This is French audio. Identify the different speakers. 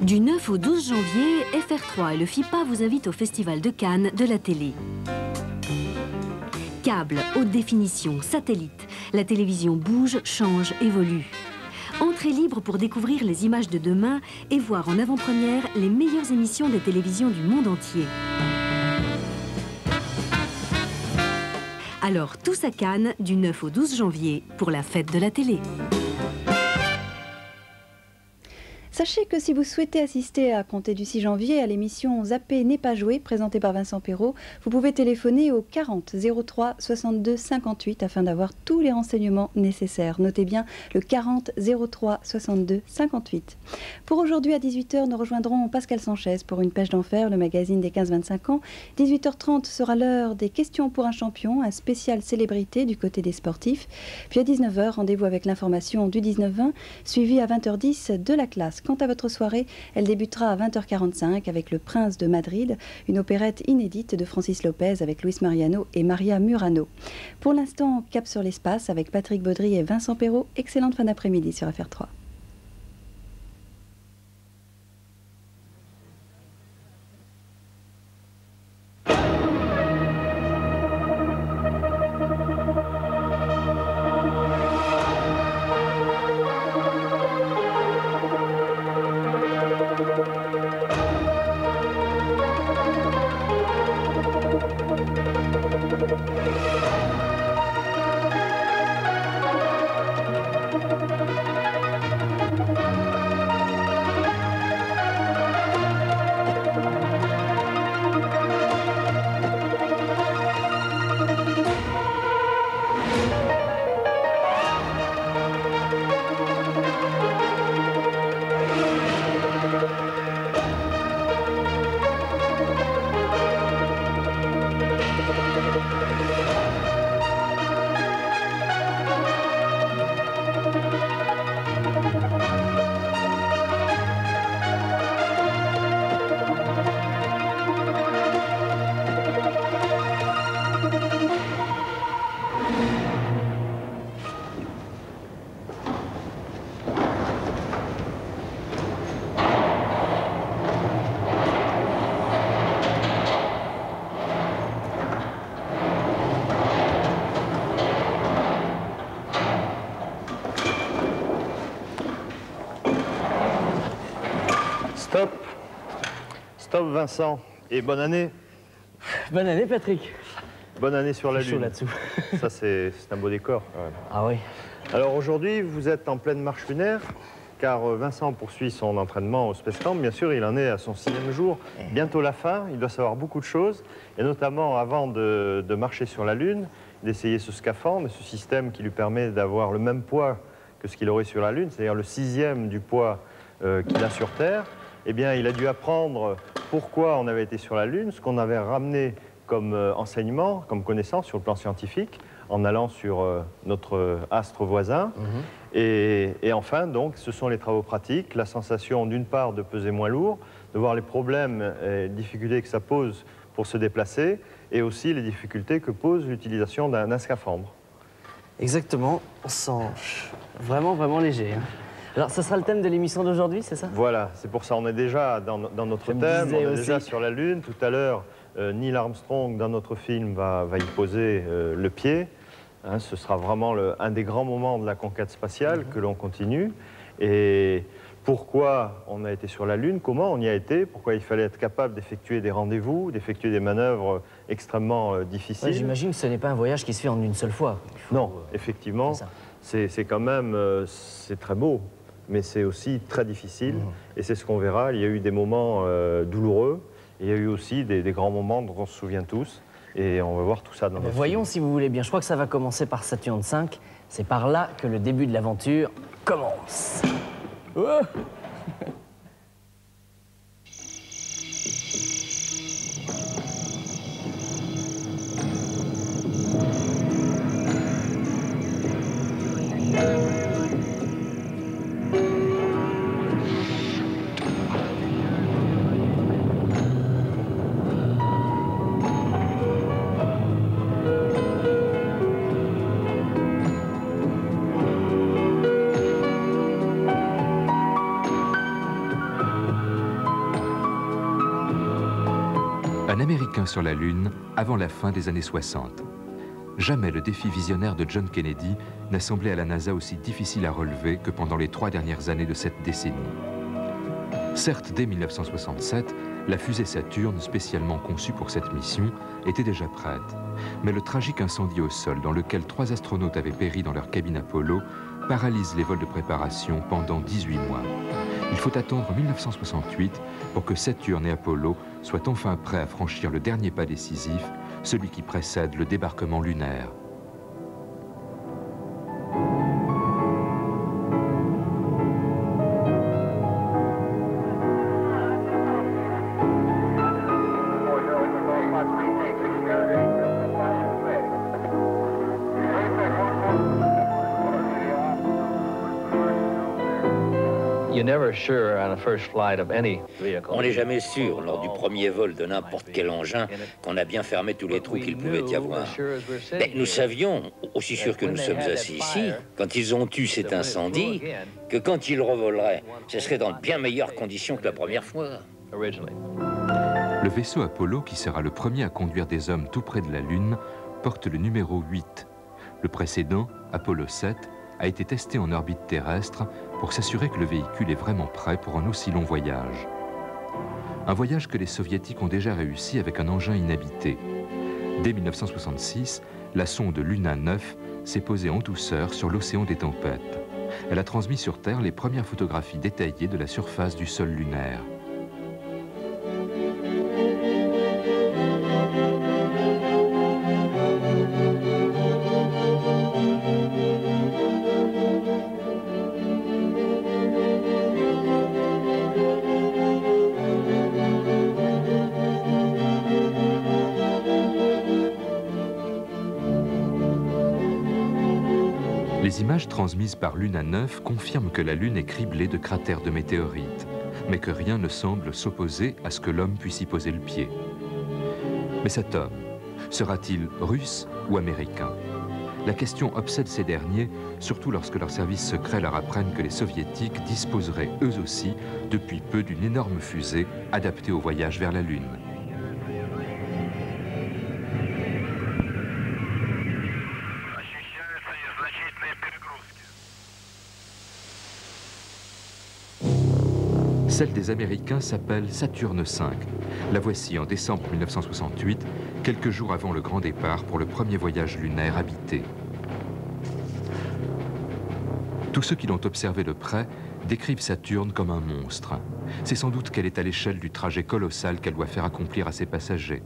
Speaker 1: Du 9 au 12 janvier, FR3 et le FIPA vous invitent au Festival de Cannes de la télé. Câble, haute définition, satellite, la télévision bouge, change, évolue. Entrée libre pour découvrir les images de demain et voir en avant-première les meilleures émissions des télévisions du monde entier. Alors tous à Cannes du 9 au 12 janvier pour la fête de la télé.
Speaker 2: Sachez que si vous souhaitez assister à compter du 6 janvier à l'émission Zappé n'est pas joué, présentée par Vincent Perrault, vous pouvez téléphoner au 40 03 62 58 afin d'avoir tous les renseignements nécessaires. Notez bien le 40 03 62 58. Pour aujourd'hui à 18 h, nous rejoindrons Pascal Sanchez pour une pêche d'enfer, le magazine des 15-25 ans. 18 h 30 sera l'heure des questions pour un champion, un spécial célébrité du côté des sportifs. Puis à 19 h, rendez-vous avec l'information du 19-20, suivi à 20 h 10 de la classe. Quant à votre soirée, elle débutera à 20 h 45 avec Le Prince de Madrid, une opérette inédite de Francis Lopez avec Luis Mariano et Maria Murano. Pour l'instant, cap sur l'espace avec Patrick Baudry et Vincent Perrault. Excellente fin d'après-midi sur FR3.
Speaker 3: Stop. Stop Vincent. Et bonne année.
Speaker 4: Bonne année Patrick.
Speaker 3: Bonne année sur la Lune.
Speaker 4: Chaud là-dessous.
Speaker 3: Ça c'est un beau décor. Ouais.
Speaker 4: Ah oui.
Speaker 3: Alors aujourd'hui vous êtes en pleine marche lunaire car Vincent poursuit son entraînement au Space Camp. Bien sûr il en est à son 6e jour. Bientôt la fin. Il doit savoir beaucoup de choses. Et notamment avant de marcher sur la Lune, d'essayer ce scaphandre, ce système qui lui permet d'avoir le même poids que ce qu'il aurait sur la Lune, c'est-à-dire le 6e du poids qu'il a sur Terre. Eh bien, il a dû apprendre pourquoi on avait été sur la Lune, ce qu'on avait ramené comme enseignement, comme connaissance sur le plan scientifique, en allant sur notre astre voisin. Et enfin, donc, ce sont les travaux pratiques, la sensation d'une part de peser moins lourd, de voir les problèmes et les difficultés que ça pose pour se déplacer, et aussi les difficultés que pose l'utilisation d'un scaphandre.
Speaker 4: Exactement, on sent vraiment léger. Hein. Alors, ce sera le thème de l'émission d'aujourd'hui, c'est ça?
Speaker 3: Voilà, c'est pour ça on est déjà dans notre thème, on est déjà sur la Lune. Tout à l'heure, Neil Armstrong, dans notre film, va y poser le pied. Hein, ce sera vraiment un des grands moments de la conquête spatiale que l'on continue. Et pourquoi on a été sur la Lune, comment on y a été, pourquoi il fallait être capable d'effectuer des rendez-vous, d'effectuer des manœuvres extrêmement difficiles.
Speaker 4: Ouais, j'imagine que ce n'est pas un voyage qui se fait en une seule fois.
Speaker 3: Non, effectivement, c'est quand même c'est très beau. Mais c'est aussi très difficile, et c'est ce qu'on verra. Il y a eu des moments douloureux, et il y a eu aussi des grands moments dont on se souvient tous, et on va voir tout ça dans notre
Speaker 4: Voyons
Speaker 3: film.
Speaker 4: si vous voulez bien. Je crois que ça va commencer par Saturne V, C'est par là que le début de l'aventure commence. Oh.
Speaker 5: Un Américain sur la Lune avant la fin des années 60. Jamais le défi visionnaire de John Kennedy n'a semblé à la NASA aussi difficile à relever que pendant les 3 dernières années de cette décennie. Certes, dès 1967, la fusée Saturne, spécialement conçue pour cette mission, était déjà prête. Mais le tragique incendie au sol dans lequel 3 astronautes avaient péri dans leur cabine Apollo paralyse les vols de préparation pendant 18 mois. Il faut attendre 1968 pour que Saturne et Apollo soient enfin prêts à franchir le dernier pas décisif, celui qui précède le débarquement lunaire.
Speaker 6: On n'est jamais sûr lors du premier vol de n'importe quel engin qu'on a bien fermé tous les trous qu'il pouvait y avoir. Mais nous savions, aussi sûr que nous sommes assis ici, quand ils ont eu cet incendie, que quand ils revoleraient, ce serait dans de bien meilleures conditions que la première fois.
Speaker 5: Le vaisseau Apollo, qui sera le premier à conduire des hommes tout près de la Lune, porte le numéro 8. Le précédent, Apollo 7, a été testé en orbite terrestre pour s'assurer que le véhicule est vraiment prêt pour un aussi long voyage. Un voyage que les Soviétiques ont déjà réussi avec un engin inhabité. Dès 1966, la sonde Luna 9 s'est posée en douceur sur l'océan des tempêtes. Elle a transmis sur Terre les premières photographies détaillées de la surface du sol lunaire. Les images transmises par Luna 9 confirment que la Lune est criblée de cratères de météorites, mais que rien ne semble s'opposer à ce que l'homme puisse y poser le pied. Mais cet homme, sera-t-il russe ou américain? La question obsède ces derniers, surtout lorsque leurs services secrets leur apprennent que les Soviétiques disposeraient eux aussi, depuis peu, d'une énorme fusée adaptée au voyage vers la Lune. Celle des Américains s'appelle Saturne V. La voici en décembre 1968, quelques jours avant le grand départ pour le premier voyage lunaire habité. Tous ceux qui l'ont observé de près décrivent Saturne comme un monstre. C'est sans doute qu'elle est à l'échelle du trajet colossal qu'elle doit faire accomplir à ses passagers.